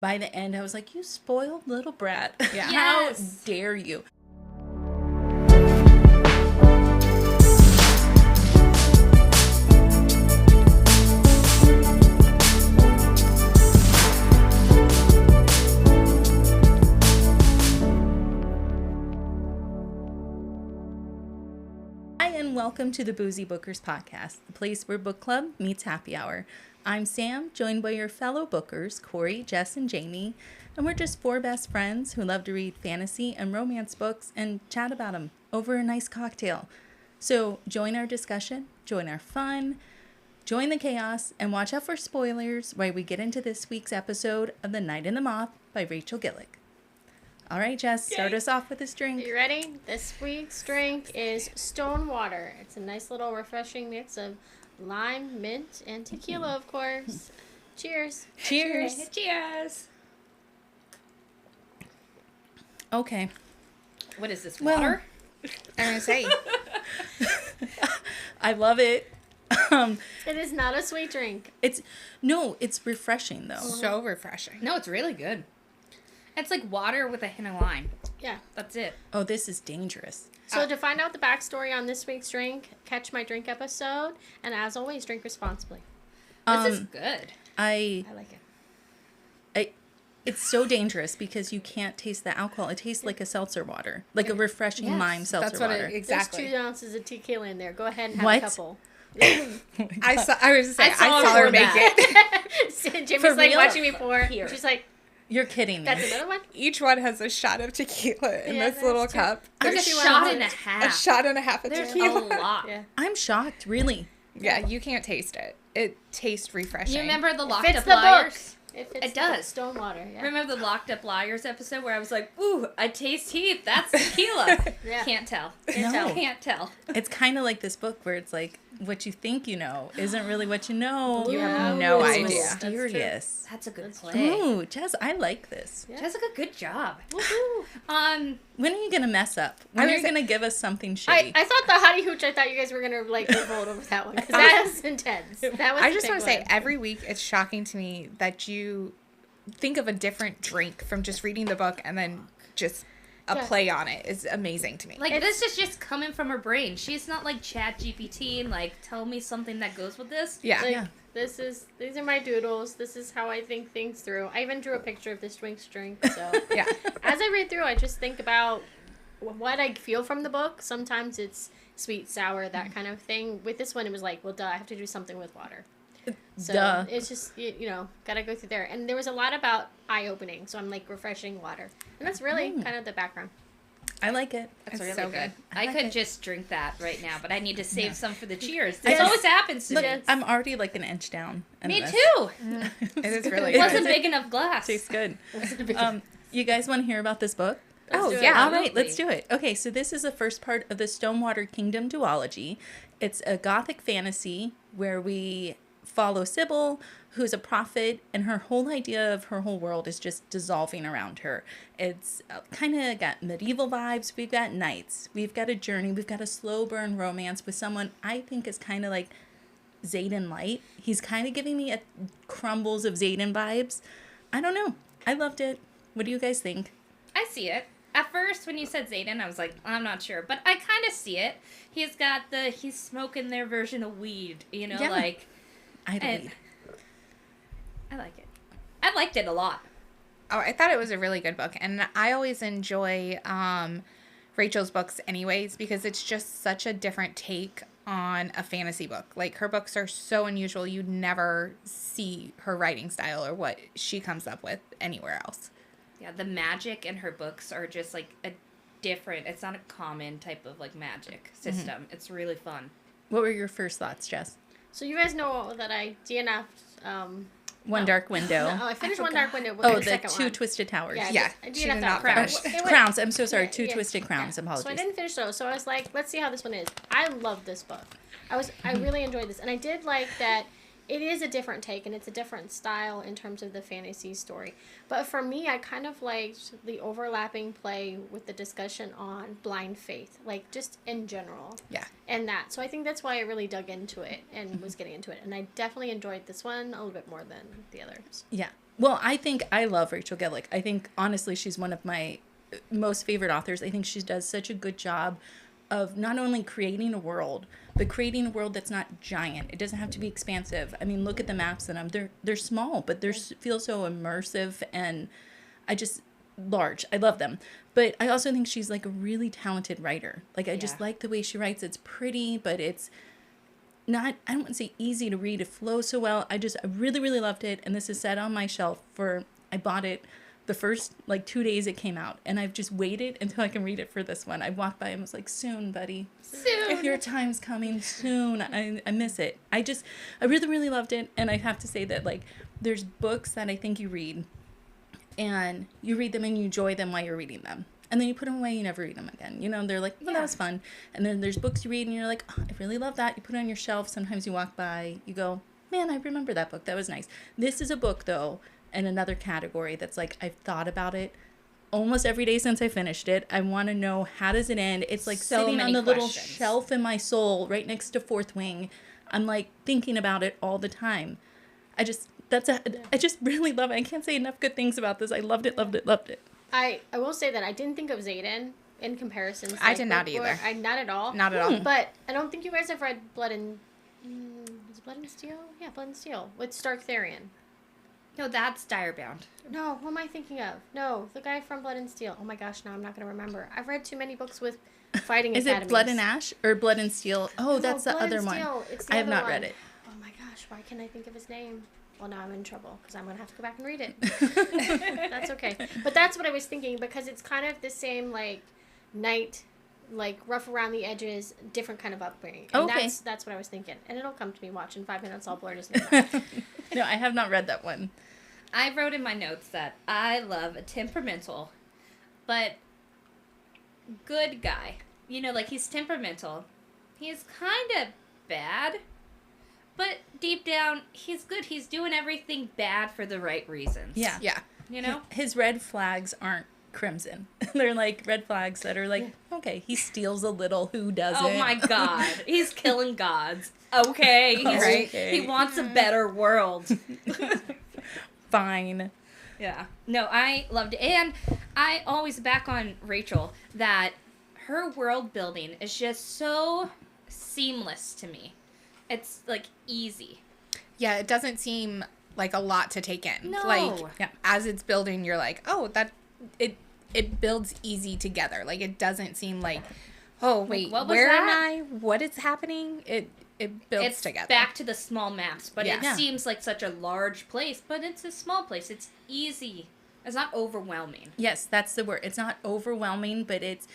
By the end, I was like, you spoiled little brat. Yeah. How dare you? Hi, and welcome to the Boozy Bookers podcast, the place where book club meets happy hour. I'm Sam, joined by your fellow bookers, Corey, Jess, and Jamie, and we're just four best friends who love to read fantasy and romance books and chat about them over a nice cocktail. So join our discussion, join our fun, join the chaos, and watch out for spoilers while we get into this week's episode of The Night in the Moth by Racheal Gillig. All right, Jess, start us off with this drink. You ready? This week's drink is Stone Water. It's a nice little refreshing mix of lime, mint, and tequila, of course. Cheers. Cheers. Cheers. Okay. What is this, Well- water? I'm gonna say, I love it. It is not a sweet drink. It's refreshing though. so refreshing. No, it's really good. It's like water with a hint of lime. Yeah. That's it. Oh, this is dangerous. So to find out the backstory on this week's drink, catch my drink episode. And as always, drink responsibly. This is good. I I like it. it's so dangerous because you can't taste the alcohol. It tastes like a seltzer water, like a refreshing Yes, lime seltzer That's what water. it exactly. There's 2 ounces of tequila in there. Go ahead and have What? a couple. I was saying, I saw her make it. Jamie's For like real? watching me pour. Here. She's like, You're kidding me. that's another one? Each one has a shot of tequila in Yeah, this little that's cup. Like a There's 2 shot ounces. and a A half. shot and a half of There's tequila. a lot. Yeah. I'm shocked, really. Yeah, you can't taste it. It tastes refreshing. You remember the locked Fits up the book. liars? It does. Stone Water, yeah. Remember the locked up liars episode where I was like, "Ooh, I taste heat. That's tequila." Yeah. Can't tell. No. Can't tell. It's kind of like this book where it's like what you think you know isn't really what you know. You have no It's idea. mysterious. That's a good That's play. Ooh, Jess, I like this. Yeah. Jessica, good job. Woohoo. When are you gonna mess up? When I are was- you gonna give us something shitty? I thought the Hottie Hooch, I thought you guys were going to, like, revolt over that one. Because that was intense. That was I a just big want to say, one. every week it's shocking to me that you think of a different drink from just reading the book and then just a Yeah. play on it is amazing to me. Like, this is just coming from her brain. She's not like Chat GPT and like, tell me something that goes with this. yeah. Like, Yeah. these are my doodles. This is how I think things through. I even drew a picture of this drink. So Yeah. as I read through, I just think about what I feel from the book. Sometimes it's sweet, sour, that kind of thing. With this one, it was like, well, duh, I have to do something with water. So Duh. it's just, you know, gotta go through there. And there was a lot about eye-opening, so I'm like refreshing water. And that's really kind of the background. I like it. That's It's really so good. good. I like could it. just drink that right now, but I need to save some for the cheers. I This just- always happens to Look, me. I'm already like an inch down. in Me this. too. It is really It good. wasn't big enough glass. Tastes good. You guys want to hear about this book? Oh, do it. yeah. All right, let's do it. Okay, so this is the first part of the Stonewater Kingdom duology. It's a gothic fantasy where we follow Sybil, who's a prophet, and her whole idea of her whole world is just dissolving around her. It's kind of got medieval vibes. We've got knights. We've got a journey. We've got a slow burn romance with someone I think is kind of like Xaden Light. He's kind of giving me a crumbles of Xaden vibes. I don't know. I loved it. What do you guys think? I see it. At first, when you said Xaden, I was like, I'm not sure. But I kind of see it. He's smoking their version of weed, you know, Yeah. like, I don't. and I like it. I liked it a lot. Oh, I thought it was a really good book. And I always enjoy Rachel's books anyways because it's just such a different take on a fantasy book. Like, her books are so unusual. You'd never see her writing style or what she comes up with anywhere else. Yeah, the magic in her books are just like a different, it's not a common type of like magic system. It's really fun. What were your first thoughts, Jess? So you guys know that I DNF'd, One Dark Window. I finished One Dark Window. Oh, the the second Two one. Twisted Towers. Yeah, I she DNF'd did that not one. finish. It went- Crowns. I'm so sorry. Yeah, Two yeah, Twisted Crowns. yeah. Apologies. So I didn't finish those. So I was like, let's see how this one is. I love this book. I really enjoyed this, and I did like that. It is a different take, and it's a different style in terms of the fantasy story. But for me, I kind of liked the overlapping play with the discussion on blind faith, like just in general. Yeah. And that. So I think that's why I really dug into it and was getting into it. And I definitely enjoyed this one a little bit more than the others. Yeah. Well, I think I love Racheal Gillig. I think, honestly, she's one of my most favorite authors. I think she does such a good job of not only creating a world, but creating a world that's not giant. It doesn't have to be expansive. I mean, look at the maps in them. They're small, but they feel so immersive, and large. I love them. But I also think she's like a really talented writer. Like, I just like the way she writes. It's pretty, but it's not, I don't want to say easy to read. It flows so well. I really, really loved it. And this is set on my shelf I bought it the first 2 days it came out. And I've just waited until I can read it for this one. I walked by and was like, soon, buddy. Soon. Your time's coming soon. I miss it. I really, really loved it. And I have to say that there's books that I think you read and you read them and you enjoy them while you're reading them. And then you put them away, you never read them again. They're like, well, that was fun. And then there's books you read and you're like, oh, I really love that. You put it on your shelf. Sometimes you walk by, you go, man, I remember that book. That was nice. This is a book, though, in another category that's I've thought about it almost every day since I finished it. I want to know, how does it end? It's So sitting on many the little questions. shelf in my soul right next to Fourth Wing. I'm thinking about it all the time. I just really love it. I can't say enough good things about this. I loved it, loved it, loved it. I will say that I didn't think of Xaden in comparison. I did not either. Not at all. Not at all. But I don't think you guys have read Blood and... is it Blood and Steel? Yeah, Blood and Steel. With Stark Therian. No, that's Direbound. No, who am I thinking of? No, the guy from Blood and Steel. Oh my gosh, now I'm not going to remember. I've read too many books with fighting Is academies. it Blood and Ash or Blood and Steel? Oh, No, that's the Blood and other one. Steel. It's the I have other not one. read it. Oh my gosh, why can't I think of his name? Well, now I'm in trouble because I'm going to have to go back and read it. That's okay. But that's what I was thinking, because it's kind of the same, knight, rough around the edges, different kind of upbringing. And Okay. that's what I was thinking. And it'll come to me. Watch in 5 minutes, I'll blurt his name out. No, I have not read that one. I wrote in my notes that I love a temperamental, but good guy. He's temperamental. He's kind of bad, but deep down, he's good. He's doing everything bad for the right reasons. Yeah. Yeah. His red flags aren't crimson. They're red flags that are okay, he steals a little, who doesn't? Oh my god. He's killing gods. Okay. Okay. He wants a better world. Fine. Yeah. No, I loved it. And I always back on Racheal that her world building is just so seamless to me. It's easy. Yeah, it doesn't seem like a lot to take in. No. Yeah. As it's building, you're like, oh, that it builds easy together. It doesn't seem like, oh wait, what was where am that? I? What is happening? It builds It's together. back to the small maps, but Yeah. it seems like such a large place, but it's a small place. It's easy. It's not overwhelming. Yes, that's the word. It's not overwhelming, but it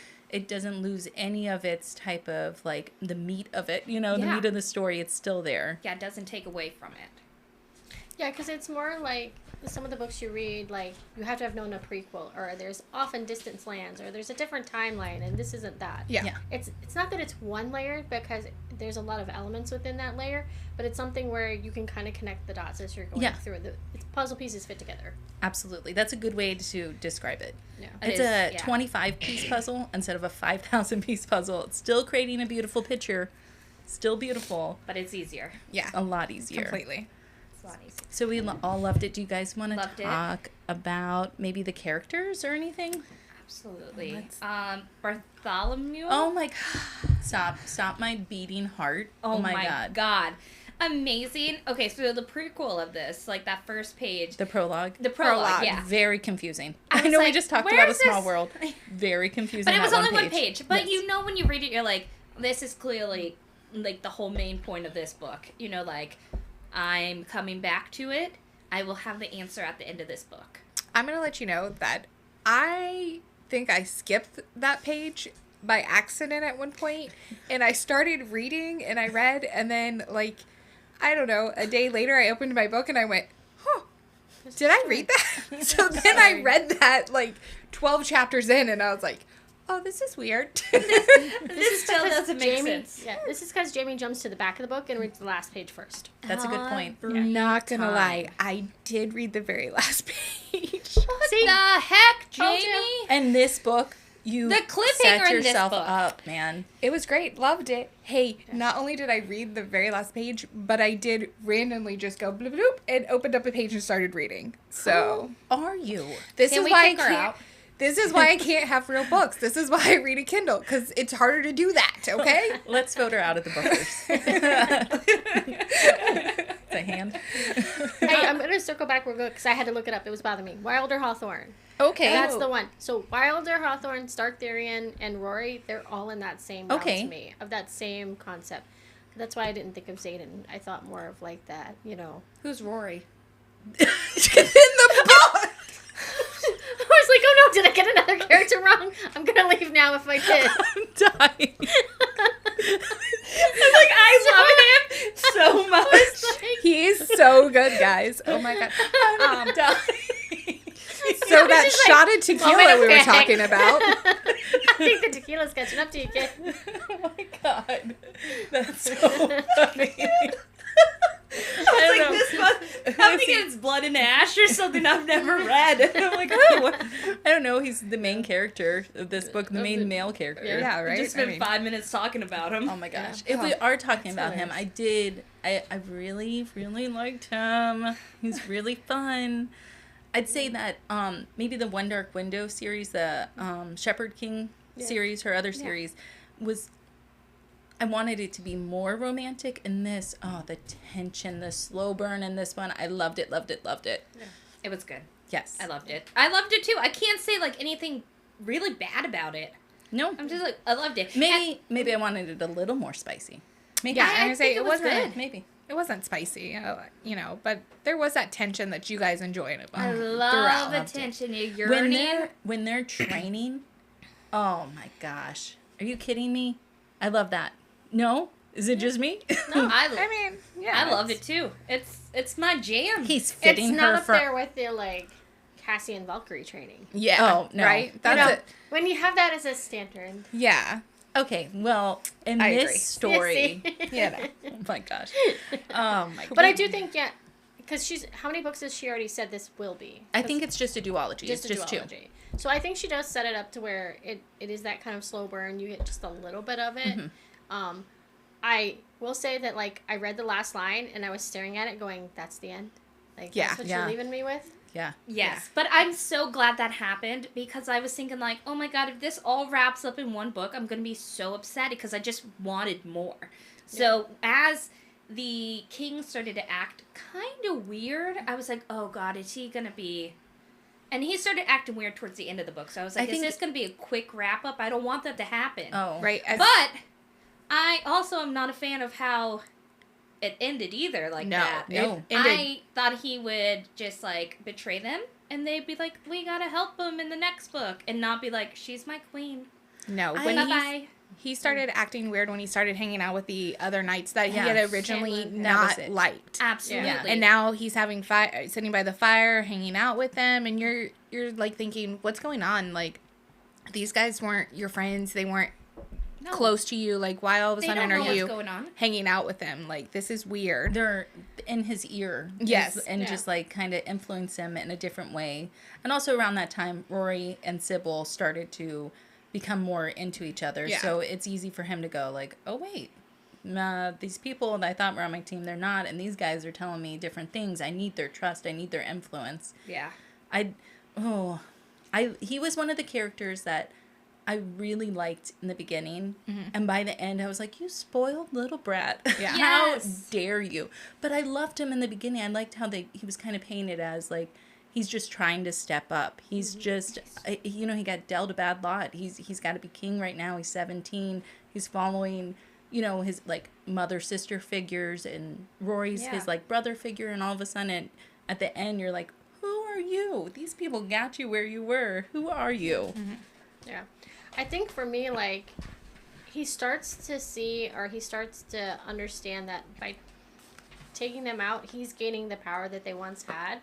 doesn't lose any of its type of the meat of it. The Yeah. meat of the story. It's still there. Yeah, it doesn't take away from it. Yeah, because it's more like some of the books you read, you have to have known a prequel, or there's often distant lands, or there's a different timeline, and this isn't that. Yeah. Yeah. It's not that it's one layer, because there's a lot of elements within that layer, but it's something where you can kind of connect the dots as you're going Yeah. through. It's puzzle pieces fit together. Absolutely. That's a good way to describe it. Yeah. It's is, a yeah. 25-piece puzzle instead of a 5,000-piece puzzle. It's still creating a beautiful picture. Still beautiful. But it's easier. Yeah. A lot easier. Completely. It's a lot easier. So we all loved it. Do you guys want to Loved it. talk about maybe the characters or anything? Absolutely. Let's- Bartholomew? Oh my god. Stop my beating heart. Oh my god. Amazing. Okay, so the prequel of this, that first page. The prologue. The prologue, yeah. Very confusing. I I was know we like, just talked where about a is small this? world. Very confusing. But it was that only one page. But Yes. when you read it, you're like, this is clearly, the whole main point of this book. I'm coming back to it. I will have the answer at the end of this book. I'm going to let you know that I think I skipped that page by accident at one point, and I started reading, and I read, and then, I don't know, a day later I opened my book and I went, huh, did I read that? So then I read that, 12 chapters in, and I was like, oh, this is weird. This still because doesn't make sense. Yeah, this is because Jamie jumps to the back of the book and reads the last page first. That's a good point. Not gonna time. lie, I did read the very last page. See? The heck, Told Jamie? you. And this book You The cliffhanger set in this yourself book. up, man. It was great. Loved it. Hey, not only did I read the very last page, but I did randomly just go bloop bloop and opened up a page and started reading. So Are you? this Can is we why I kick her can't. out? This is why I can't have real books. This is why I read a Kindle, because it's harder to do that. Okay. Let's vote her out of the bookers. The hand. Hey, I'm gonna circle back real quick because I had to look it up. It was bothering me. Wilder Hawthorne. Okay. That's the one. So Wilder Hawthorne, Stark Therian, and Rory, they're all in that same realm Okay. to me, of that same concept. That's why I didn't think of Xaden. I thought more of like that, you know. Who's Rory? in the book. I was like, oh no, did I get another character wrong? I'm gonna leave now if I did. I'm dying. I love him so much. He's so good, guys. Oh my god. I'm dying. So that just shot of tequila we were panic. talking about. I think the tequila's catching up to you, kid. Oh my god. That's so funny. I was like, this must, how many gets blood and ash or something I've never read. I'm like, oh, what? I don't know. He's the main character of this book, the main male character. Yeah, right? I just spent 5 minutes talking about him. Oh my gosh. Yeah. If we are talking That's about him, hilarious. I really, really liked him. He's really fun. I'd say that maybe the One Dark Window series, the Shepherd King series, her other series, was... I wanted it to be more romantic, and this, the tension, the slow burn in this one, I loved it, loved it, loved it. Yeah. It was good. Yes. I loved it. I loved it too. I can't say like anything really bad about it. No, I'm just like, I loved it. maybe I wanted it a little more spicy. Maybe. Yeah, I I'm gonna say think it was good. Maybe. It wasn't spicy, but there was that tension that you guys enjoyed about. I love Throughout. attention. You're When yearning. they're training, oh my gosh. Are you kidding me? I love that. No? Is it just me? No, I mean, yeah, I love it too. It's my jam. He's fitting It's not her up for... there with the like Cassie and Valkyrie training. Yeah. Oh, no. Right. You That's know, it. when you have that as a standard. Yeah. Okay, well, in I this agree. story... Yeah. Oh my gosh. Oh my But I do think, because how many books has she already said this will be? I think it's just a duology. Just It's a just two. duology. So I think she does set it up to where it is that kind of slow burn. You get just a little bit of it. Mm-hmm. I will say that, like, I read the last line and I was staring at it going, that's the end? Like, Yeah. that's what Yeah. you're leaving me with? Yeah. Yes, but I'm so glad that happened because I was thinking like, oh my god, if this all wraps up in one book, I'm gonna be so upset because I just wanted more. So as the king started to act kind of weird, I was like, oh god, is he gonna be? And he started acting weird towards the end of the book. So I was like, I think- is this gonna be a quick wrap up? I don't want that to happen. Oh. Right. But I also am not a fan of how it ended either like No. that. No. It ended. I thought he would just like betray them and they'd be like, we gotta help him in the next book and not be like, she's my queen. No. I- When Bye-bye. he started acting weird when he started hanging out with the other knights that he Yeah. had originally Shame. That was not it. liked. Absolutely. Yeah. And now he's having sitting by the fire, hanging out with them, and you're like thinking, what's going on? Like, these guys weren't your friends. They weren't No. close to you. Like, why all of a They sudden don't know are what's you going on. hanging out with them? Like, this is weird. They're in his ear. Yes. And Yeah. just like kind of influence him in a different way. And also around that time, Rory and Sybil started to become more into each other. Yeah. So it's easy for him to go like, oh wait, these people that I thought were on my team, they're not. And these guys are telling me different things. I need their trust. I need their influence. Yeah. He was one of the characters that I really liked in the beginning. And by the end, I was like, you spoiled little brat. Yeah. How Yes. dare you? But I loved him in the beginning. I liked how he was kind of painted as like, he's just trying to step up. He's just, he got dealt a bad lot. He's got to be king right now. He's 17. He's following, his like mother sister figures, and Rory's his like brother figure. And all of a sudden, at the end, you're like, who are you? These people got you where you were. Who are you? Yeah. I think for me, like, he starts to understand that by taking them out, he's gaining the power that they once had.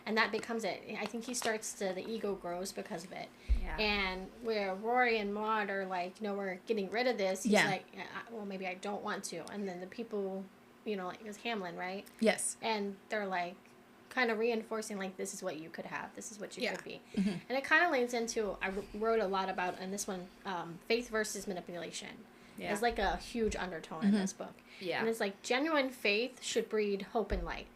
And that becomes it. I think the ego grows because of it. Yeah. And where Rory and Maud are like, we're getting rid of this. He's Yeah. like, well, maybe I don't want to. And then the people, like it was Hamlin, right? Yes. And they're like, kind of reinforcing, like, this is what you could have, this is what you Yeah. could be. And it kind of leads into, I wrote a lot about, in this one, faith versus manipulation. Yeah. Is like a huge undertone in this book. Yeah. And it's like, genuine faith should breed hope and light.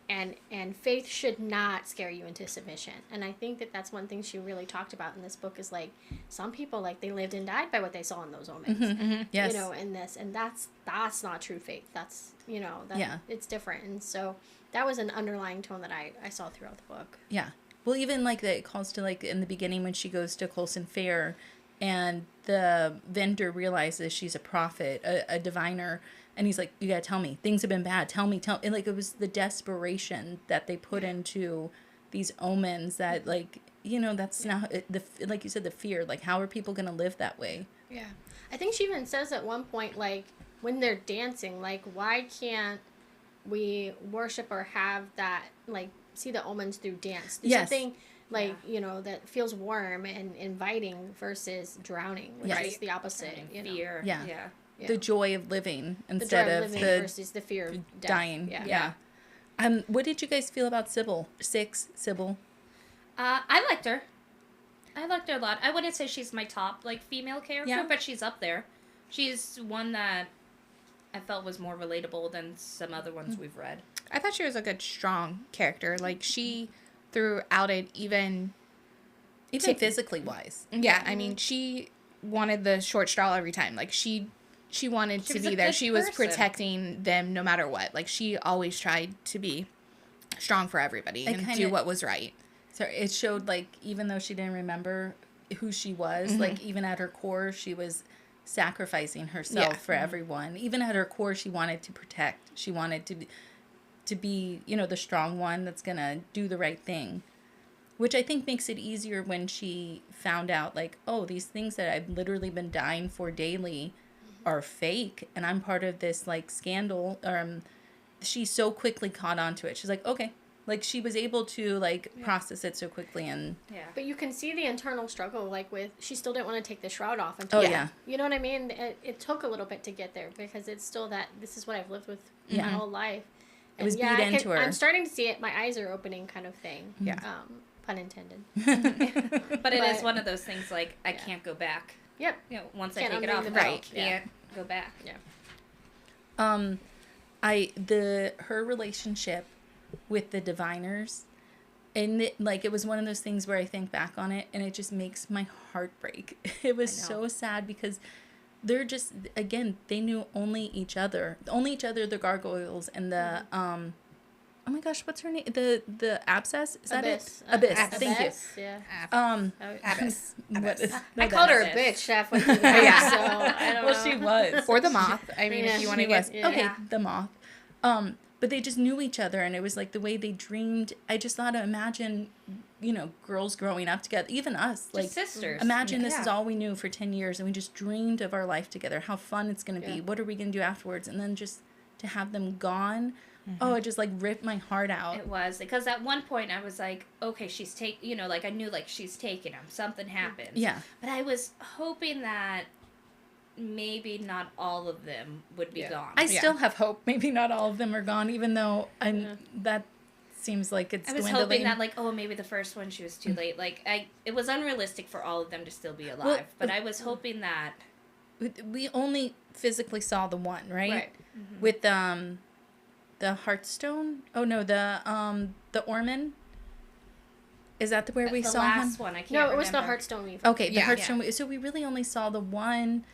And faith should not scare you into submission. And I think that that's one thing she really talked about in this book is, like, some people, like, they lived and died by what they saw in those omens. Yes. You know, in this. And that's not true faith. That's, you know, that it's different. And so that was an underlying tone that I saw throughout the book. Yeah. Well, even like it calls to, like, in the beginning when she goes to Colson Fair and the vendor realizes she's a prophet, a diviner, and he's like, you gotta tell me, things have been bad, tell me. And like, it was the desperation that they put into these omens that, like, you know, that's now, like you said, the fear, like, how are people gonna live that way? Yeah. I think she even says at one point, like, when they're dancing, like, why can't we worship or have that, like, see the omens through dance? Do something, like, you know, that feels warm and inviting versus drowning, which is the opposite. You know? Fear. Yeah. Yeah. Yeah. The joy of living The instead joy of living the versus the fear of death. dying. Yeah. What did you guys feel about Sybil? Sybil. I liked her. I liked her a lot. I wouldn't say she's my top, like, female character, but she's up there. She's one that I felt was more relatable than some other ones we've read. I thought she was a good, strong character. Like, she throughout it, even physically wise. Yeah, I mean, she wanted the short straw every time. Like, she wanted to be there. She was protecting them no matter what. Like, she always tried to be strong for everybody and do what was right. So it showed, like, even though she didn't remember who she was, like, even at her core, she was sacrificing herself for everyone. Even at her core, she wanted to protect. She wanted to be, you know, the strong one that's going to do the right thing. Which I think makes it easier when she found out, like, oh, these things that I've literally been dying for daily are fake, and I'm part of this, like, scandal. She so quickly caught on to it. She's like, okay. Like, she was able to, like, process it so quickly. And But you can see the internal struggle, like, with, she still didn't want to take the shroud off. Oh, yeah. You know what I mean? It took a little bit to get there, because it's still that, this is what I've lived with my whole life. It was beat into her. I'm starting to see it, my eyes are opening kind of thing. Yeah. Pun intended. But it is one of those things, like, I can't go back. Yep. You know, once Can't I take it unring off, the I bell. can't go back. Yeah. Her relationship with the diviners, and it was one of those things where I think back on it and it just makes my heart break. It was so sad because they're just, again, they knew only each other, the gargoyles and the oh my gosh, what's her name? The abscess? Is that it? Abyss. Thank you. Yeah. Abyss. I called her a bitch halfway through the book, so I don't know. Well, she was. Or the moth. I mean, if you want to get... Okay, the moth. But they just knew each other, and it was like the way they dreamed. I just thought, imagine, you know, girls growing up together, even us, like, sisters. Imagine this is all we knew for 10 years, and we just dreamed of our life together, how fun it's going to be, what are we going to do afterwards, and then just to have them gone, it just, like, ripped my heart out. It was, because at one point I was like, okay, you know, like, I knew, like, she's taking him. Something happens. Yeah. But I was hoping that maybe not all of them would be gone. I still have hope. Maybe not all of them are gone, even though that seems like it's I was dwindling. hoping that, like, oh, maybe the first one she was too late. Like, it was unrealistic for all of them to still be alive. But I was hoping that... We only physically saw the one, right? Right. Mm-hmm. With the Hearthstone. Oh no, the Orman. Is that where we the saw last him? one. I can't No, remember. it was the Hearthstone Weave. Okay, the Yeah. Hearthstone. So we really only saw the one.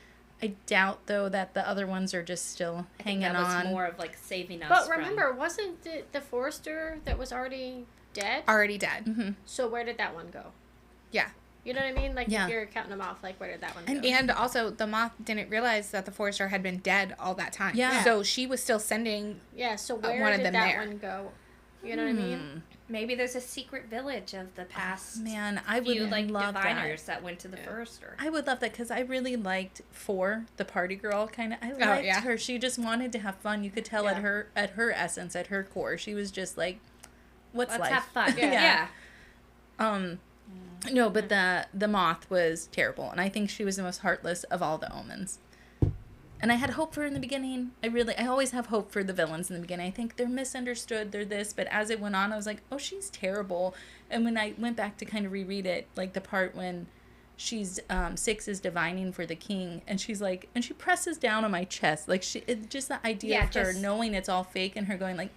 I doubt though that the other ones are just still hanging that was on. more of, like, saving us. But from... remember, wasn't it the Forester that was already dead? Already dead. Mm-hmm. So where did that one go? Yeah. You know what I mean? Like, Yeah. if you're counting them off, like, where did that one go? And also, the moth didn't realize that the Forester had been dead all that time. Yeah. So she was still sending... Yeah, so where one of did them that there. one go? You know what I mean? Maybe there's a secret village of the past Man, I would few, like, love diviners that went to the Forester. I would love that because I really liked the party girl kind of. I liked her. She just wanted to have fun. You could tell at her essence, at her core, she was just like, "What's Let's life?" have fun. Yeah. No, but the moth was terrible, and I think she was the most heartless of all the omens. And I had hope for her in the beginning. I always have hope for the villains in the beginning. I think they're misunderstood, they're this, but as it went on, I was like, oh, she's terrible. And when I went back to kind of reread it, like the part when she's, Six is divining for the king, and she's like, and she presses down on my chest. Like, just the idea of her knowing it's all fake and her going like,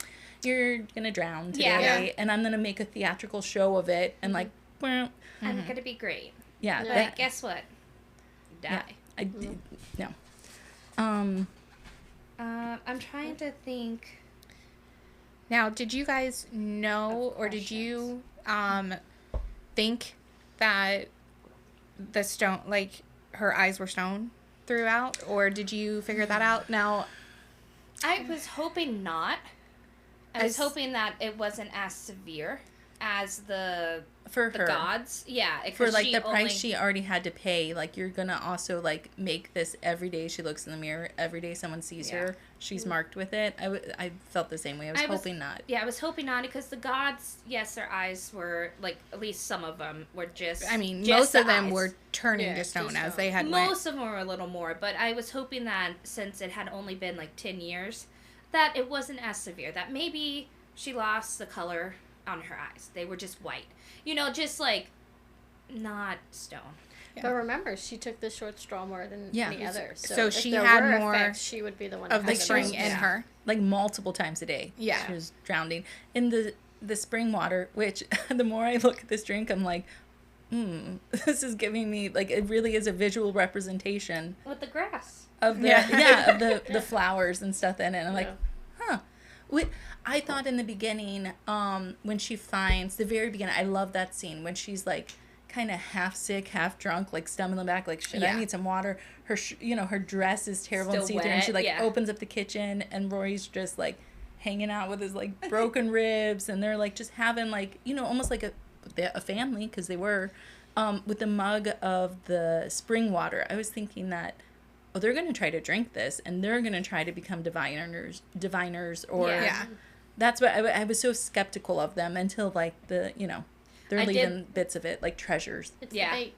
you're gonna drown today, and I'm gonna make a theatrical show of it, and like, well, I'm gonna be great. Yeah. But guess what? Die. Yeah, no. I'm trying to think. Now, did you guys know, or did you think that the stone, like, her eyes were stone throughout, or did you figure that out? Now, I was hoping not. I was hoping that it wasn't as severe as the gods. Yeah. For, like, the price she already had to pay. Like, you're going to also, like, make this every day she looks in the mirror, every day someone sees her, she's marked with it. I felt the same way. I was hoping not. Yeah, I was hoping not, because the gods, yes, their eyes were, like, at least some of them were just... I mean, most of them were turning to stone as they had Most of them were a little more, but I was hoping that since it had only been, like, 10 years, that it wasn't as severe. That maybe she lost the color on her eyes. They were just white. You know, just, like, not stone. Yeah. But remember, she took the short straw more than any others. So she had more effects, she would be the one of the spring in her. Like, multiple times a day. Yeah. She was drowning. In the spring water, which the more I look at this drink, I'm like, this is giving me, like, it really is a visual representation. With the grass. Of the, the flowers and stuff in it. I'm like, huh. I thought in the beginning, when she finds, the very beginning, I love that scene, when she's, like, kind of half sick, half drunk, like, stumbling back, like, shit, I need some water. Her, her dress is terrible and see-through, and she, like, opens up the kitchen, and Rory's just, like, hanging out with his, like, broken ribs, and they're, like, just having, like, almost like a family, because they were, with the mug of the spring water. I was thinking that, oh, they're going to try to drink this, and they're going to try to become diviners, or that's what I was so skeptical of them until, like, they're leaving bits of it, like treasures. It's the bait.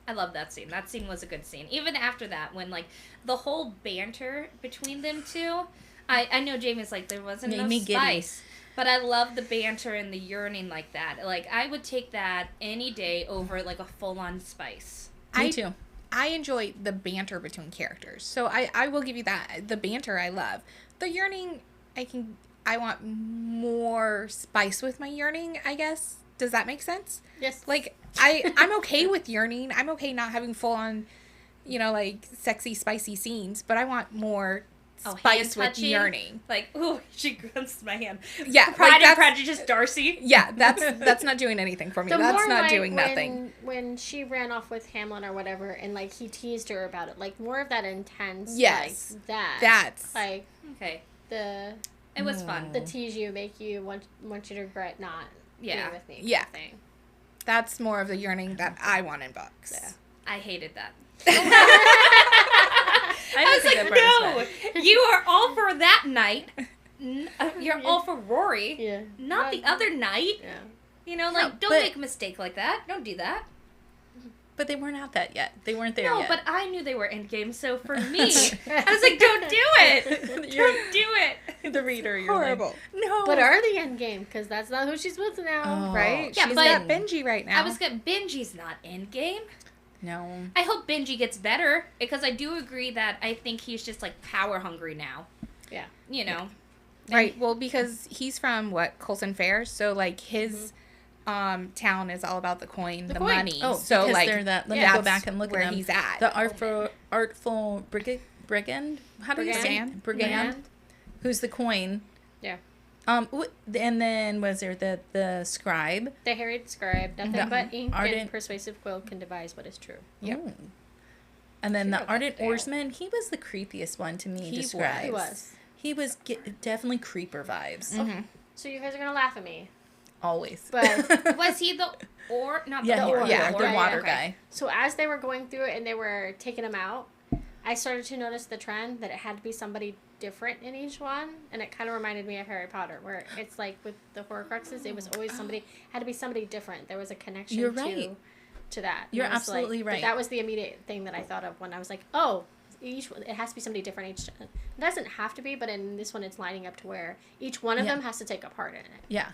I love that scene. That scene was a good scene. Even after that, when, like, the whole banter between them two, I know Jamie's like, there wasn't enough spice. But I love the banter and the yearning like that. Like, I would take that any day over, like, a full-on spice. Me too. I enjoy the banter between characters. So I will give you that. The banter I love. The yearning, I want more spice with my yearning, I guess. Does that make sense? Yes. Like, I'm okay with yearning. I'm okay not having full on, like, sexy, spicy scenes, but I want more spice with yearning. Like, ooh, she grabs my hand. Yeah. Pride and Prejudice Darcy. Yeah, that's not doing anything for me. That's not doing nothing. When she ran off with Hamlin or whatever, and, like, he teased her about it, like, more of that intense, yes, like, that. That's. Like, okay. It was fun. The tease you, make you want you to regret not being with me. Yeah. Thing. That's more of the yearning that I want in books. Yeah. I hated that. I was like, no, you are all for that night. You're all for Rory. Yeah. Not the other night. Yeah. Don't make a mistake like that. Don't do that. But they weren't out that yet. They weren't there yet. No, but I knew they were endgame, so for me, I was like, don't do it. Don't do it. The reader, you're horrible. Like, no. But are they endgame? Because that's not who she's with now. Right? Yeah, she's but got Benji right now. I was going Benji's not endgame. No. I hope Benji gets better, because I do agree that I think he's just, like, power hungry now. Yeah. Right. Well, because he's from, Colson Fair, so, like, his... town is all about the coin, the money. Oh, so because like they're that. Let me go back and look where at them. He's at. The artful brigand. How do you say it? Brigand. Who's the coin? Yeah. And then was there the scribe? The harried scribe. Nothing but ink and persuasive quill can devise what is true. Yep. Ooh. And then the ardent oarsman. He was the creepiest one to me. He was. He was definitely creeper vibes. Mm-hmm. So you guys are gonna laugh at me. Always. But was he the water guy. So as they were going through it and they were taking him out, I started to notice the trend that it had to be somebody different in each one, and it kind of reminded me of Harry Potter, where it's like with the Horcruxes, it was always had to be somebody different. There was a connection. You're right. To that. You're absolutely right. That was the immediate thing that I thought of when I was like, oh, it has to be somebody different each. It doesn't have to be, but in this one, it's lining up to where each one of them has to take a part in it. Yeah.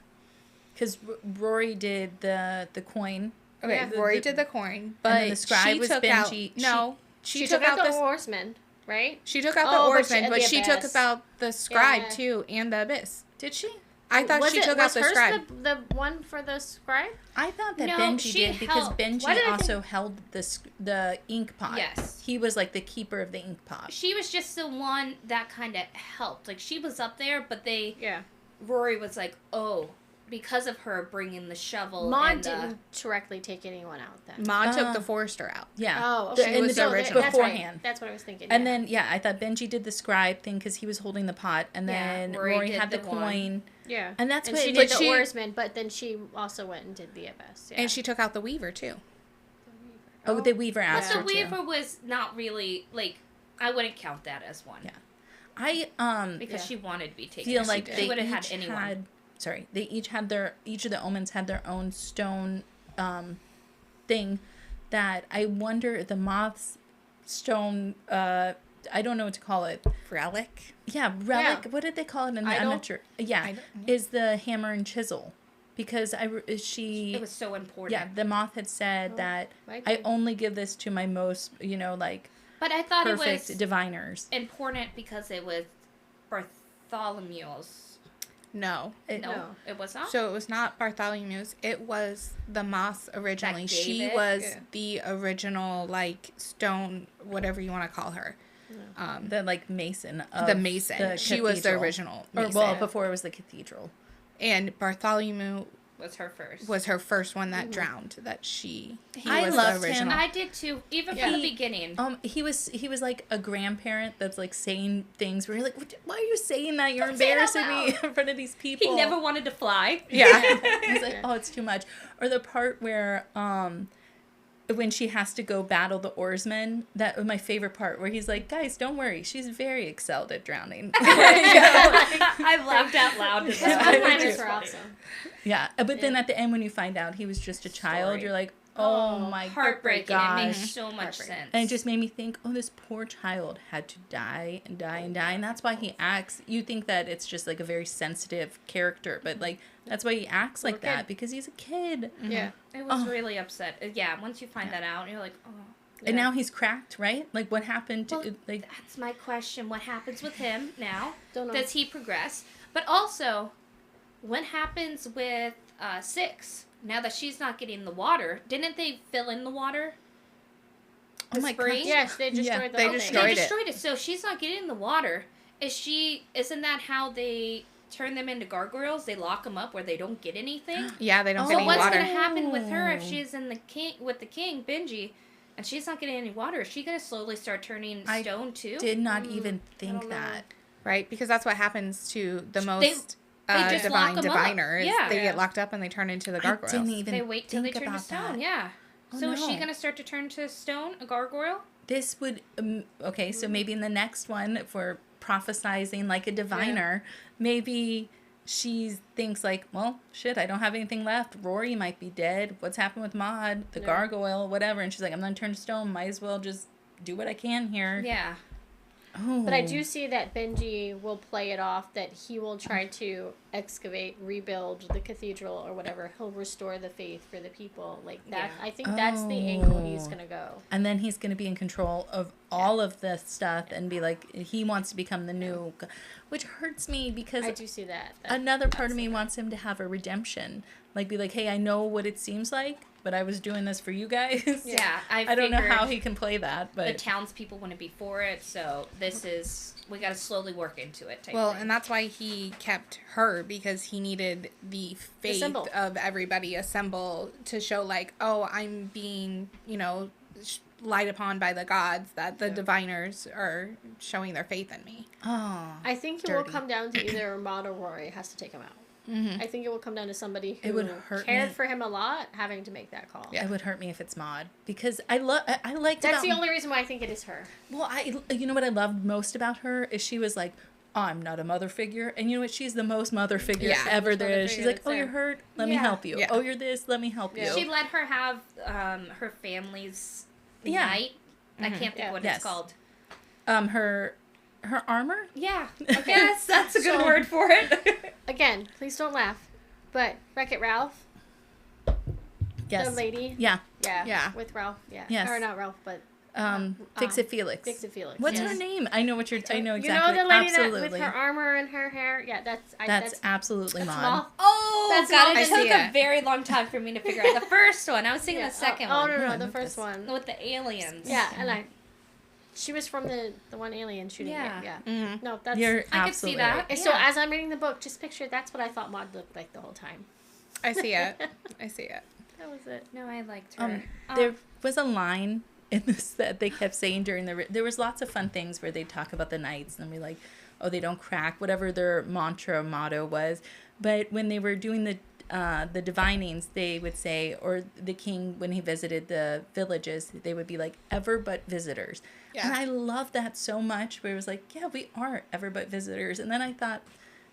Because Rory did the coin. Okay, Yeah. Rory did the coin, but And then the scribe she was took Benji. out... She took out the oarsman, right? She took out the Oh, but oarsman, but the she took abyss. out the scribe, Yeah. too, and the abyss. Did she? I thought she took out the hers scribe. the one for the scribe? I thought that No, Benji she did because held- Why Benji did I also held the ink pot. Yes. He was like the keeper of the ink pot. She was just the one that kind of helped. Like, she was up there, but Yeah. Rory was like, oh, because of her bringing the shovel Mon and didn't directly take anyone out then. Mon took the forester out. Yeah. Oh, The- okay. and was the- the original. That's right. beforehand. That's what I was thinking. And yeah. then, I thought Benji did the scribe thing because he was holding the pot. And Yeah, then Rory Rory did had the the one. coin. Yeah. And that's and what she it did did. the she- oarsman, but then she also went and did the abyss. Yeah. And she took out the weaver, too. Oh, the Weaver But asked the her to. Weaver was not really, like, I wouldn't count that as one. Yeah. I Because Yeah. she wanted to be taken. feel out. like did. they would have each had anyone. had. Sorry, they each of the omens had their own stone thing that I wonder if the Moth's stone. I don't know what to call it. Relic. Yeah, relic. Yeah. What did they call it? I'm Idol? not sure. Yeah, Idol, is the hammer and chisel, because she. It was so important. Yeah, the Moth had said that right I there. only give this to my most, like But I thought perfect it was diviners. important because it was Bartholomew's. No. No, it was not. So it was not Bartholomew's. It was the Moth originally. gave She it? was Yeah. the original, stone, whatever you want to call her. The mason of The mason. the She was the cathedral. original Or mason. well, before it was the cathedral. And Bartholomew was her first. was her first one that drowned. He I was loved the him. original. I did too, even Yeah. from the beginning. He was like a grandparent that's like saying things where you're like, why are you saying that? You're Don't say it out embarrassing me in front of these people. He never wanted to fly. Yeah. He's like, oh, it's too much. Or the part where when she has to go battle the oarsmen, that was my favorite part, where he's like, guys, don't worry, she's very excelled at drowning. I laughed out loud. His I did one-liners too. were awesome. Yeah, but then at the end when you find out he was just a child, Story. you're like, oh my Heartbreaking. It gosh. makes so much Heartbreaking. sense. And it just made me think, oh, this poor child had to die and die and die. And that's why he acts. You think that it's just like a very sensitive character, but like that's why he acts like Poor kid. that, because he's a kid. Yeah. It was Oh. really upset. Yeah, once you find that out, you're like, oh. And now he's cracked, right? Like what happened to, Well, like, That's my question. What happens with him now? Don't know. Does he progress? But also, what happens with 6? Now that she's not getting the water, didn't they fill in the water? oh my spring? gosh. Yes, they destroyed Yeah, the they whole destroyed thing. it. They destroyed it. So she's not getting the water. Isn't that how they turn them into gargoyles? They lock them up where they don't get anything? Yeah, they don't Oh, get So any what's water. gonna happen with her if Oh. she's in the king with the king, Benji, and she's not getting any water? Is she gonna slowly start turning I stone too? Did not even think don't know. that. Right? Because that's what happens to the They- most they just divine lock 'em up. diviners. Yeah. They Yeah. get locked up and they turn into the I gargoyles. didn't even They wait till they think turn to about stone. that. Yeah. Oh, So is she no. gonna start to turn to stone, a gargoyle? This would, okay, so maybe in the next one, if we're prophesizing like a diviner, maybe she thinks like, well, shit, I don't have anything left. Rory might be dead. What's happened with Maud, the Yeah. gargoyle, whatever? And she's like, I'm gonna turn to stone. Might as well just do what I can here. Yeah. Oh. But I do see that Benji will play it off that he will try to excavate, rebuild the cathedral or whatever. He'll restore the faith for the people. Like that. Yeah. I think that's the angle he's Oh. gonna go. And then he's gonna be in control of all of the stuff and be like, he wants to become the new, which hurts me because I do see that. another part of me wants him to have a redemption. Like, be like, hey, I know what it seems like, but I was doing this for you guys. Yeah. I don't know how figured he can play that, the but townspeople wouldn't be for it, so we gotta slowly work into it. Type Well, thing. and that's why he kept her, because he needed the faith symbol. of everybody assemble to show, like, oh, I'm being, light upon by the gods, that the diviners are showing their faith in me. oh, I think it will dirty. come down to either Maud or Rory has to take him out. I think it will come down to somebody who It would hurt cared me. for him a lot having to make that call. it would hurt me if it's Maud, because I liked That's about, the only reason why I think it is her. well, you know what I loved most about her is she was like, I'm not a mother figure, and you know what, she's the most mother figure Yeah. ever Most there mother is. She's figure like, that's oh, there. you're hurt, let me Yeah. help you. Yeah. Oh, you're this, let me help Yeah. you. She let her have her family's Yeah. night. I can't think Yeah. what Yes. it's called. Her armor. Yeah. I guess that's a good So- word for it. Again, please don't laugh. But Wreck-It Ralph, Yes. the lady. Yeah. Yeah. Yeah. With Ralph. Yeah. Yes. Or not Ralph, but Fix It Felix. Fix It Felix. What's yes. her name? I know what you're. I know You exactly. know the lady Absolutely. that with her armor and her hair? Yeah, that's That's absolutely that's Moth. Moth. Oh, That's God, Moth. it I took see a it. very long time for me to figure out the first one. I was thinking Yeah. the second Oh, one. no, I the know first this. one. With the aliens. Yeah, and she was from the one alien shooting Yeah. it. Yeah. Mm-hmm. No, that's. You're I could absolutely see that. right. And so Yeah. as I'm reading the book, just picture that's what I thought Maud looked like the whole time. I see it. I see it. That was it. No, I liked her. There was a line in this that they kept saying during there was lots of fun things where they'd talk about the knights and be like, oh, they don't crack, whatever their motto was. But when they were doing the divinings, they would say, or the king, when he visited the villages, they would be like, ever but visitors. Yeah. And I love that so much, where it was like, yeah, we are ever but visitors. And then I thought,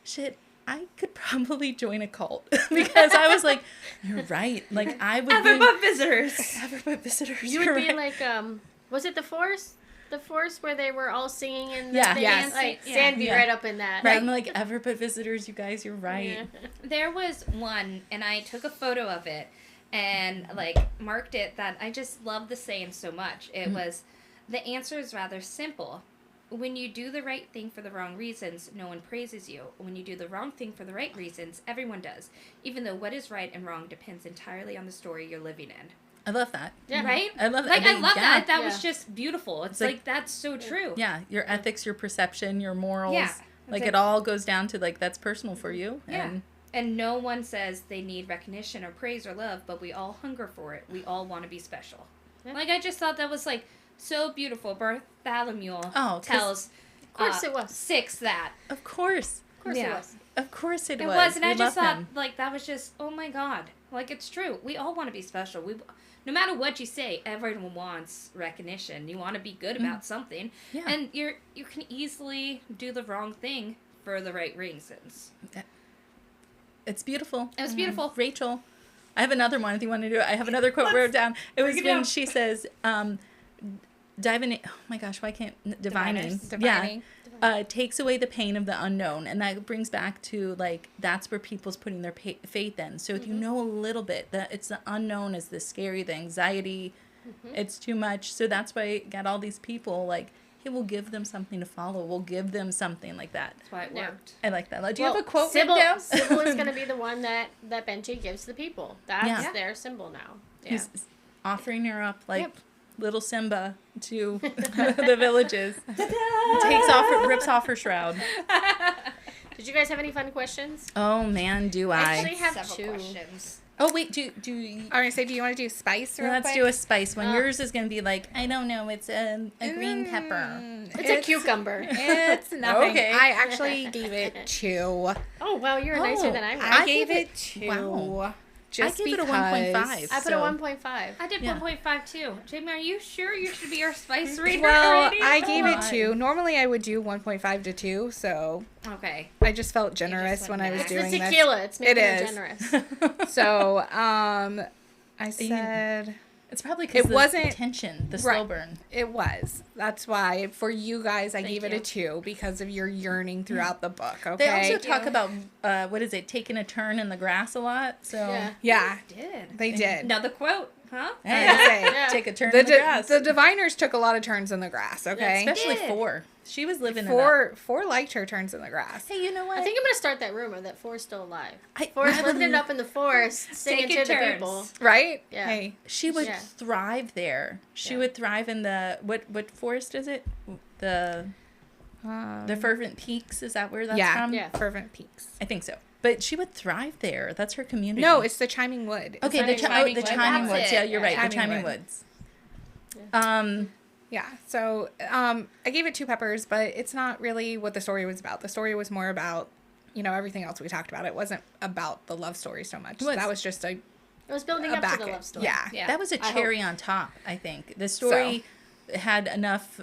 shit, I could probably join a cult because I was like, you're right. Like I would Ever be but visitors. ever but visitors. You would you're be right. like, was it the Force? The Force where they were all singing in the Yeah. dance? Yes. Like, Yeah. Sand be Yeah. right up in that. Right. I'm like, ever but visitors, you guys, you're right. Yeah. There was one, and I took a photo of it and, like, marked it that I just love the saying so much. It was, the answer is rather simple. When you do the right thing for the wrong reasons, no one praises you. When you do the wrong thing for the right reasons, everyone does. Even though what is right and wrong depends entirely on the story you're living in. I love that. Yeah. Right? I love that. Like, I love yeah. that. That Yeah. was just beautiful. It's like- like, that's so true. Yeah, your ethics, your perception, your morals. Yeah. Like It's it all goes down to like that's personal for you. Yeah. And And no one says they need recognition or praise or love, but we all hunger for it. We all want to be special. Yeah. Like, I just thought that was, like, so beautiful. Bartholomew Oh, 'cause- tells Of course it was. Six that. of course. Of course Yeah. it was. Of course it It was. was, and We I just love thought, him. like, that was just, oh my God. Like, it's true. We all want to be special. No matter what you say, everyone wants recognition. You want to be good about something. Yeah. And you can easily do the wrong thing for the right reasons. It's beautiful. It was beautiful. Rachel, I have another one if you want to do it. I have another quote wrote down. It was break it when down. she says, diving, oh my gosh, why can't, divining. Divining. Yeah. Takes away the pain of the unknown. And that brings back to, like, that's where people's putting their faith in. So if you know a little bit, that it's the unknown is the scary, the anxiety, it's too much. So that's why you got all these people, like, hey, we'll give them something to follow. We'll give them something like that. That's why it Yeah. worked. I like that. Do you have a quote Sybil, written down? Sybil is going to be the one that Benji gives the people. That's Yeah. their symbol now. Yeah. He's offering her up like Yep. little Simba to the villages. Rips off her shroud. Did you guys have any fun questions? Oh man, do Actually, I? have Several two. questions. Oh wait, do I want to say, do you want to do spice real let's quick? do a spice one. Uh, Yours is gonna be like, I don't know, it's a green pepper. It's a cucumber. It's nothing. Okay. I actually gave it 2. Oh, wow, you're nicer than I was. I I gave gave it it- 2. wow. Just I gave it a because- 1.5. I put a 1.5. I did Yeah. 1.5 too. Jamie, are you sure you should be our spice reader Well, already? I gave it on. 2. Normally I would do 1.5 to 2, so Okay. I just felt generous went when I was back. It's doing the this. tequila. It's making It it is. generous. So, I said It's probably because It wasn't- the tension, the Right. slow burn. it was. That's why for you guys I Thank gave it you. a 2 because of your yearning throughout the book. Okay. They also talk Yeah. about what is it, taking a turn in the grass a lot. So Yeah. Yeah, Did. they did. Now the quote, huh? hey, I was gonna say, Yeah. take a turn the, in the grass. the diviners took a lot of turns in the grass. Okay. Especially did. 4. She was living it up. Four liked her turns in the grass. Hey, you know what? I think I'm going to start that rumor that Forrest's still alive. I Forrest would living it up in the forest, singing Taking to the turns. people. Right? Yeah. Hey. She would Yeah. thrive there. She Yeah. would thrive in the what forest is it? The Fervent Peaks, is that where that's yeah. from? Yeah. Fervent Peaks. I think so. But she would thrive there. That's her community. No, it's the Chiming Wood. okay. Chiming Chiming The Wood. Chiming That's Woods. it. Yeah, you're right. Chiming The Chiming Wood. Woods. Yeah. So I gave it 2 peppers, but it's not really what the story was about. The story was more about, everything else we talked about. It wasn't about the love story so much. was. That was just a It was building up back to the it. love story. Yeah. Yeah. That was a I cherry on top. I think the story had enough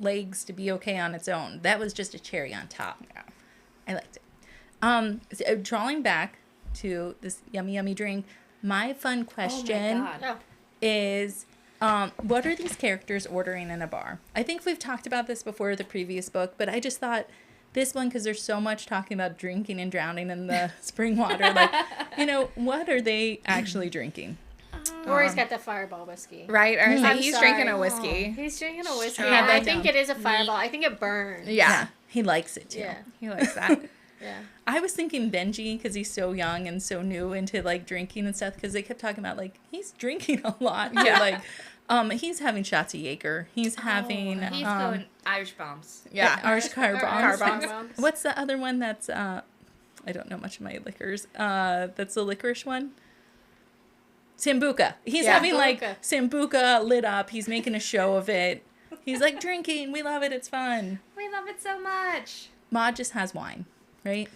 legs to be okay on its own. That was just a cherry on top. Yeah. I liked it. So, drawing back to this yummy drink, my fun question Oh my God. Oh, is What are these characters ordering in a bar? I think we've talked about this before, the previous book, but I just thought this one, because there's so much talking about drinking and drowning in the spring water, like, what are they actually drinking? Rory's got the Fireball whiskey. Right? Or I'm he's sorry. drinking a whiskey. He's drinking a whiskey. Yeah, and I they think don't. it is a Fireball. I think it burns. Yeah. He likes it too. Yeah. He likes that. Yeah. I was thinking Benji, because he's so young and so new into like drinking and stuff, because they kept talking about like he's drinking a lot. Yeah. Like he's having shots of Jaeger. He's having He's going Irish bombs. Yeah. Irish car bombs. Car bombs. What's the other one that's I don't know much of my liquors. That's the licorice one. Sambuca. He's Yeah. having like Sambuca. Sambuca lit up. He's making a show of it. He's like drinking. We love it. It's fun. We love it so much. Maud just has wine, right?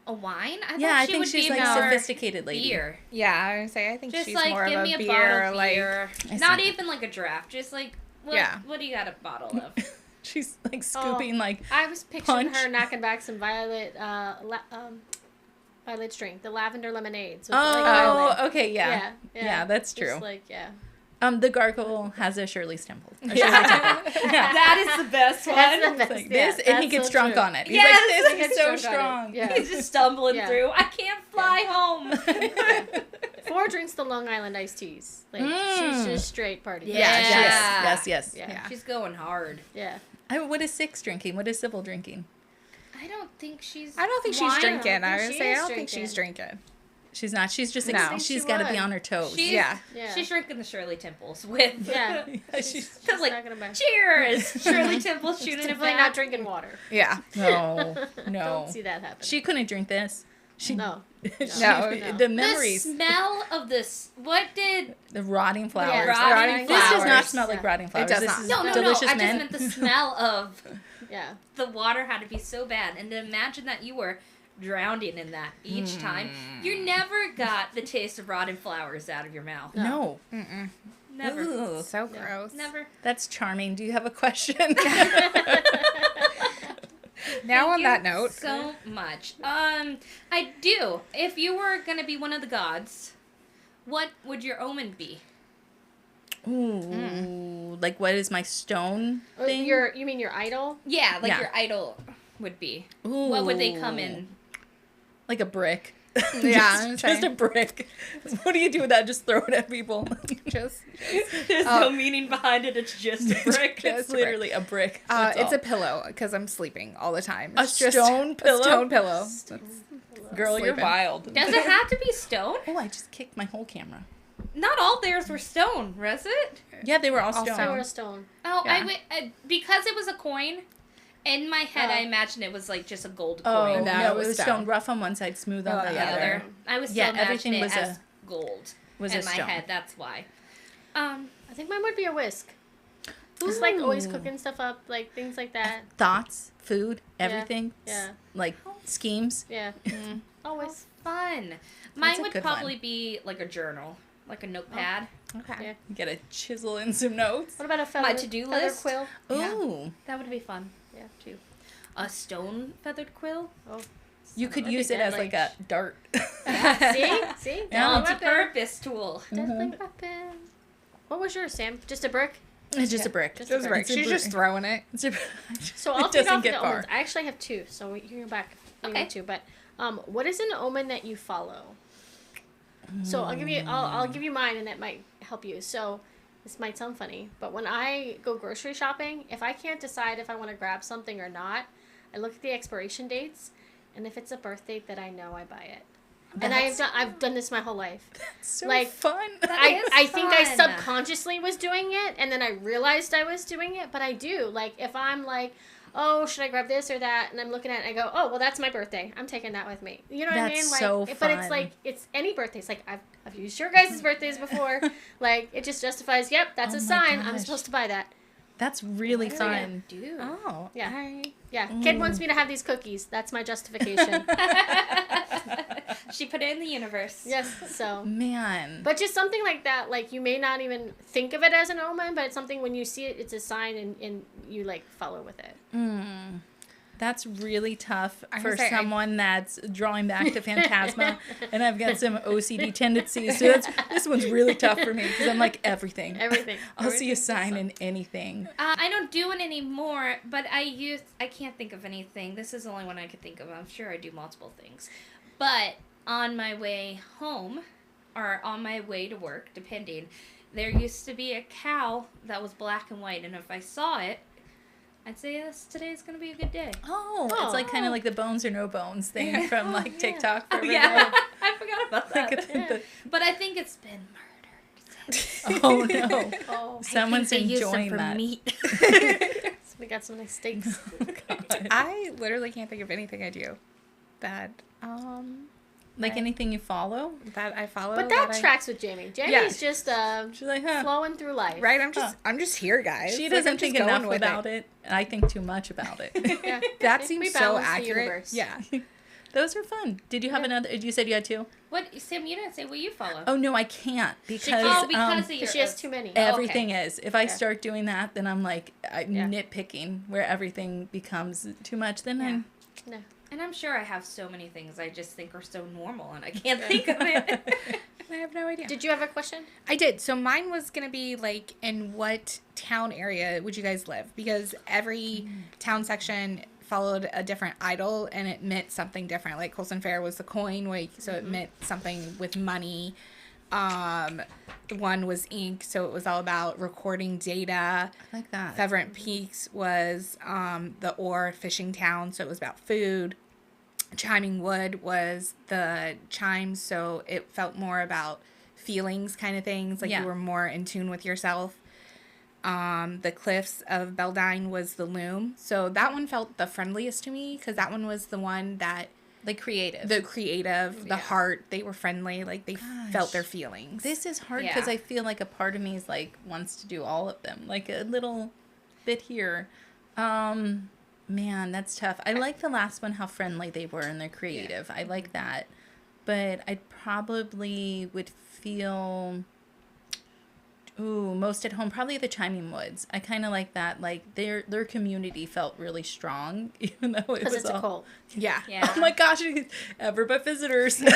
A wine? I Yeah, I she think would she's be like more sophisticated lady. beer. Yeah, I would say I think Just she's like more give of me a a beer, bottle of like beer. I Not see. even like a draft. Just like what? Yeah. What do you got a bottle of? She's like scooping like I was picturing Punch. her knocking back some Violet's drink, the lavender lemonade. So it's oh, like Violet. okay, yeah. Yeah, that's true. Just like, yeah. The gargoyle has a Shirley's Temple. A Yeah. Shirley Temple. Yeah. That is the best one. That's the best. Like Yeah, this, and he that's gets so drunk true. on it. He's Yes, like, he this gets is so drunk on it. strong. Yeah. He's just stumbling Yeah. through. I can't fly home. 4 drinks the Long Island iced teas. Like, she's just straight party. Yeah. Yes. Yeah. Yeah. She's going hard. Yeah. What is Six drinking? What is Sybil drinking? I don't think she's. I don't think she's wine. drinking. I think would she say I is don't think she's drinking. She's not. She's just. No. I think She's she got to be would. on her toes. She's, Yeah. Yeah. She's drinking the Shirley Temples with. Yeah. She's She's like, not gonna buy. Cheers! Shirley Temple shooting it Definitely back. not drinking water. Yeah. no. Don't see that happen. She couldn't drink this. She No. No. The The memories. smell of this. What did? The rotting flowers. Yeah, Rotting This does not flowers. smell like Yeah. rotting flowers. does This not. is No. delicious I just mint. meant the smell of Yeah. the water had to be so bad, and to imagine that you were drowning in that each time. You never got the taste of rotten flowers out of your mouth. No. Mm-mm. Never. Ugh. So gross. Never. That's charming. Do you have a question? Now Thank on you that note, so much. I do. If you were gonna be one of the gods, what would your omen be? Ooh. Like, what is my stone thing? You mean your idol? Yeah, like Yeah. your idol would be. Ooh. What would they come in? Like a brick. Yeah, just a brick. What do you do with that? Just throw it at people. just There's Oh. no meaning behind it. It's just a brick. It's literally a brick. That's it's all. a pillow because I'm sleeping all the time. A It's just stone pillow? A stone pillow. Girl, you're sleeping. wild. Does it have to be stone? Oh, I just kicked my whole camera. Not all theirs were stone, was it? Yeah, they were all Also- stone. So we're a stone. Oh, Yeah. because it was a coin. In my head, Oh. I imagined it was like just a gold Oh, coin. No, no, it it was was stone. stone. Rough on one side, smooth on Oh, the yeah, other. Other. I was Yeah, still everything imagining was it as a- gold was in a my stone. head. That's why. I think mine would be a whisk. Just like always cooking stuff up, like things like that. Thoughts, food, everything. Yeah. Like schemes. Yeah. Always. Fun. Mine a would good probably one. be like a journal, like a notepad. Okay. Yeah. You gotta chisel in some notes. What about a feather? My to-do feather list? quill? Yeah. Ooh. That would be fun. Yeah. Too. A stone feathered quill. Oh. You could That'd be use it as deadly. like a dart. See? Yeah. Deadly weapon. Multi-purpose tool. Deadly weapon. What was yours, Sam? Just a brick? It's just Yeah, a brick. just Just a right. It's a She's just brick. throwing it. It's a, So I'll it take doesn't off get the far. omens. I actually have 2, so you're back. You Okay. need 2, but what is an omen that you follow? So I'll give you mine, and that might help you. So this might sound funny, but when I go grocery shopping, if I can't decide if I want to grab something or not, I look at the expiration dates, and if it's a birth date that I know, I buy it. And I've done this my whole life. So like, fun. I think I fun. subconsciously was doing it, and then I realized I was doing it, but I do. Like, if I'm like, oh, should I grab this or that? And I'm looking at it and I go, oh, well, that's my birthday. I'm taking that with me. You know what I That's mean? Like, so But it's fun. like, it's any birthdays. Like, I've used your guys' birthdays before. Like, it just justifies, yep, that's Oh a my sign. I'm gosh. supposed to buy that. That's really What fun. do you do? Oh. Yeah. I- Yeah. Kid wants me to have these cookies. That's my justification. She put it in the universe. Yes, so. Man. But just something like that, like, you may not even think of it as an omen, but it's something when you see it, it's a sign and you, like, follow with it. That's really tough I'm for gonna say, someone that's drawing back to Phantasma, and I've got some OCD tendencies. So this one's really tough for me because I'm like everything. Everything. I'll see a Everything's sign awesome. in anything. I don't do it anymore, but I can't think of anything. This is the only one I could think of. I'm sure I do multiple things. But on my way home, or on my way to work, depending, there used to be a cow that was black and white, and if I saw it, I'd say, yes, today's going to be a good day. Oh, it's like kind of like the bones or no bones thing from like yeah. TikTok. For Yeah, I forgot about Like that. But I think it's been murdered. oh no, Oh, someone's I think they use them enjoying for that. meat. so we got some nice steaks. God. I literally can't think of anything I do that Like anything you follow? that I follow. But that I- tracks with Jamie. Jamie's Yeah. just She's like, huh. flowing through life. Right, I'm just here, guys. She Like, doesn't I'm just think going enough with about it. I think too much about it. Yeah. That We seems so balance the accurate. universe. Yeah. Those are fun. Did you have another? You said you had two? What, Sam, you didn't say what you follow. Oh no, I can't because because of your... She has too many. everything is. If I Yeah. start doing that, then I'm like Yeah. nitpicking where everything becomes too much. Then I'm No. And I'm sure I have so many things I just think are so normal, and I can't think of it. I have no idea. Did you have a question? I did. So mine was going to be like, in what town area would you guys live? Because every town section followed a different idol and it meant something different. Like Colson Fair was the coin, like, so it meant something with money. One was ink, so it was all about recording data. I like that. Feverent Peaks was the ore fishing town, so it was about food. Chiming Wood was the chimes, so it felt more about feelings kind of things, like Yeah. you were more in tune with yourself. The Cliffs of Beldine was the loom, so that one felt the friendliest to me because that one was the one that Like creative. the creative, the heart, they were friendly, like they felt their Gosh. feelings. This is hard because Yeah. I feel like a part of me is like wants to do all of them, like a little bit here. Man, that's tough. I like the last one, how friendly they were and they're creative. I like that, but I probably would feel. Ooh, most at home, probably the Chiming Woods. I kind of like that. Like their community felt really strong, even though it Because was it's a all. cult. yeah. Yeah. Oh my gosh! Ever but visitors. Yeah,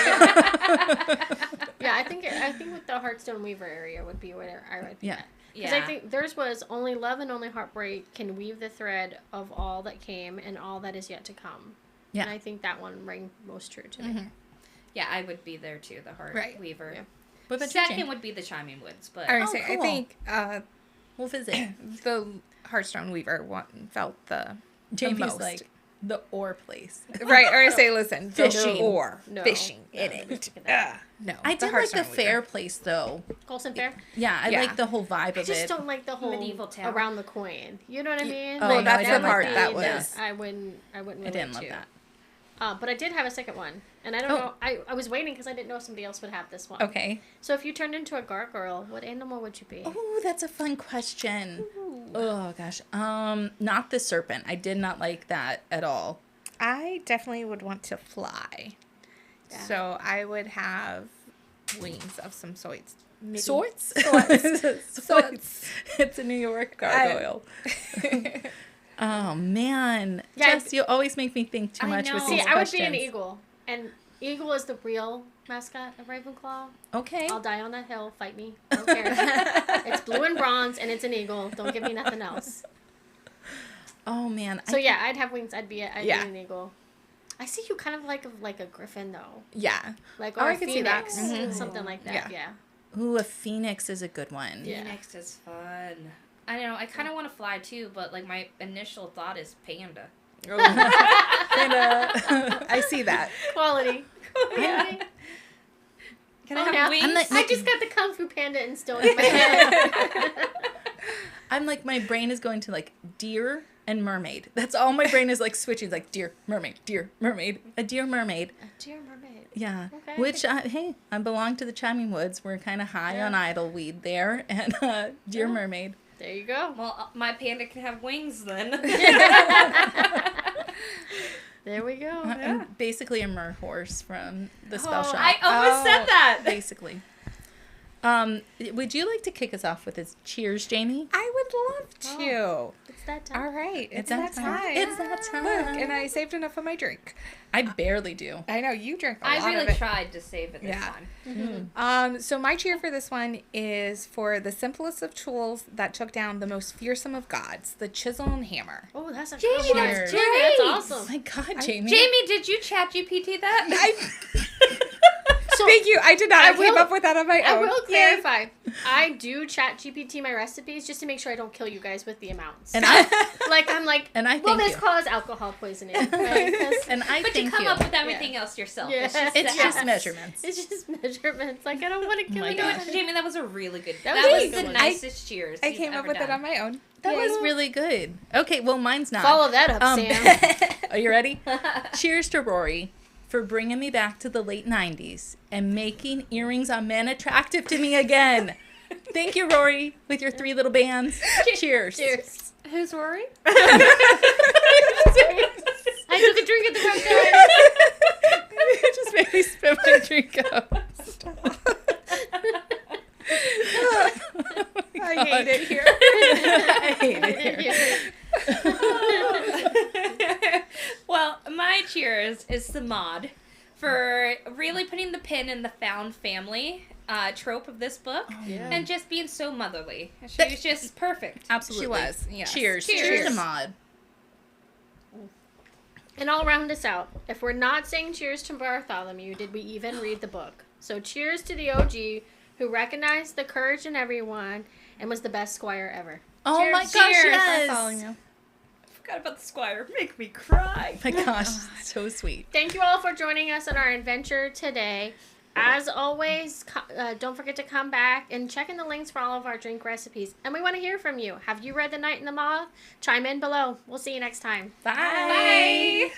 I think with the Hearthstone Weaver area would be where I would be Yeah. at. Because I think theirs was only love and only heartbreak can weave the thread of all that came and all that is yet to come. Yeah. And I think that one rang most true to me. Yeah, I would be there too, the Heart Right. Weaver. Yeah. What about you, Second Jane? would be the Chiming Woods, but I, Oh, say, I cool. think We'll visit. the Hearthstone Weaver one felt the Jamie's most. like the ore place. Right, or I say, listen, Fishing. or No. fishing No, in look it. at that. No, I did like the Hearthstone fair Weaver. place though. Colson Fair? Yeah, I Yeah. like the whole vibe of I just it. don't like the whole Medieval town. around the coin. You know what I mean? Oh, Well, no, that's I the didn't like part that. that Yes. was. I wouldn't I relate didn't love to. that. But I did have a second one, and I don't Oh. know. I was waiting because I didn't know if somebody else would have this one. Okay. So if you turned into a gargoyle, what animal would you be? Oh, that's a fun question. Oh gosh. Not the serpent. I did not like that at all. I definitely would want to fly. Yeah. So I would have wings of some sorts. Maybe- Sorts? Sorts. Sorts. It's a New York gargoyle. Oh man. Yeah, Jess, you always make me think too I much with know. these See, I would questions. be an eagle, and eagle is the real mascot of Ravenclaw. Okay. I'll die on that hill. Fight me. I don't care. It's blue and bronze, and it's an eagle. Don't give me nothing else. Oh man. So yeah, I'd have wings. I'd be Yeah. an eagle. I see you kind of like a griffin though, Yeah. like Oh, or I a could see that. phoenix, Mhm. something like that. Yeah. Yeah. Ooh, a phoenix is a good one. Yeah. Phoenix is fun. I know, I kind of want to fly too, but like my initial thought is panda. And, I see that. Quality. Quality. Can Oh, I have now- wings? I'm like- I just got the Kung Fu Panda instilled in my head. I'm like, my brain is going to like deer and mermaid. That's all my brain is like switching. It's like deer, mermaid, deer, mermaid. A deer mermaid. A deer mermaid. Yeah. Okay. Which, hey, I belong to the Chiming Woods. We're kind of high on idleweed there. And deer Yeah. mermaid. There you go. Well, my panda can have wings then. There we go. I'm basically a mer horse from the spell Oh, shop. I almost said that. Basically. Would you like to kick us off with a cheers, Jamie? I would love to. It's that time. All right. It's that that time. time. It's that time. Look, and I saved enough of my drink. I barely do. I know you drink a I lot really of it. tried to save it this Yeah. time. So my cheer for this one is for the simplest of tools that took down the most fearsome of gods, the chisel and hammer. Oh, that's a Jamie, good one. that's Jamie, great. that's Oh awesome. my God, Jamie. Jamie, did you chat GPT that? So Thank you. I did not. I came will- up with that on my I own. will Yay. clarify. I do chat GPT my recipes just to make sure I don't kill you guys with the amounts. And I I'm like, and I will thank this you. cause alcohol poisoning? Right? 'Cause And I But you thank come you. up with everything else yourself. Yeah. It's the just apps. measurements. it's just measurements. Like, I don't want to kill my you. gosh. Jamie, that was a really good. That That was a was good the one. nicest cheers. I you've came up ever with it done. on my own. That Yeah. was really good. Okay, well, mine's not. Follow that up, Sam. Are you ready? Cheers to Rory for bringing me back to the late 90s and making earrings on men attractive to me again. Thank you, Rory, with your 3 little bands. Cheers. Cheers. Who's Rory? I took a drink at the wrong time. You just made me spit my drink out. I hate it here. I hate it here. Well, my cheers is the mod for really putting the pin in the found family trope of this book Yeah. and just being so motherly. She was just perfect. Absolutely. She was, yes. Cheers. Cheers. Cheers to Maud. And I'll round us out. If we're not saying cheers to Bartholomew, did we even read the book? So cheers to the OG who recognized the courage in everyone and was the best squire ever. Oh Cheers. my gosh, Cheers. yes. Bartholomew. Forgot about the squire. Make me cry. My gosh, so sweet. Thank you all for joining us on our adventure today. As always, don't forget to come back and check in the links for all of our drink recipes. And we want to hear from you. Have you read The Night and the Moth? Chime in below. We'll see you next time. Bye. Bye.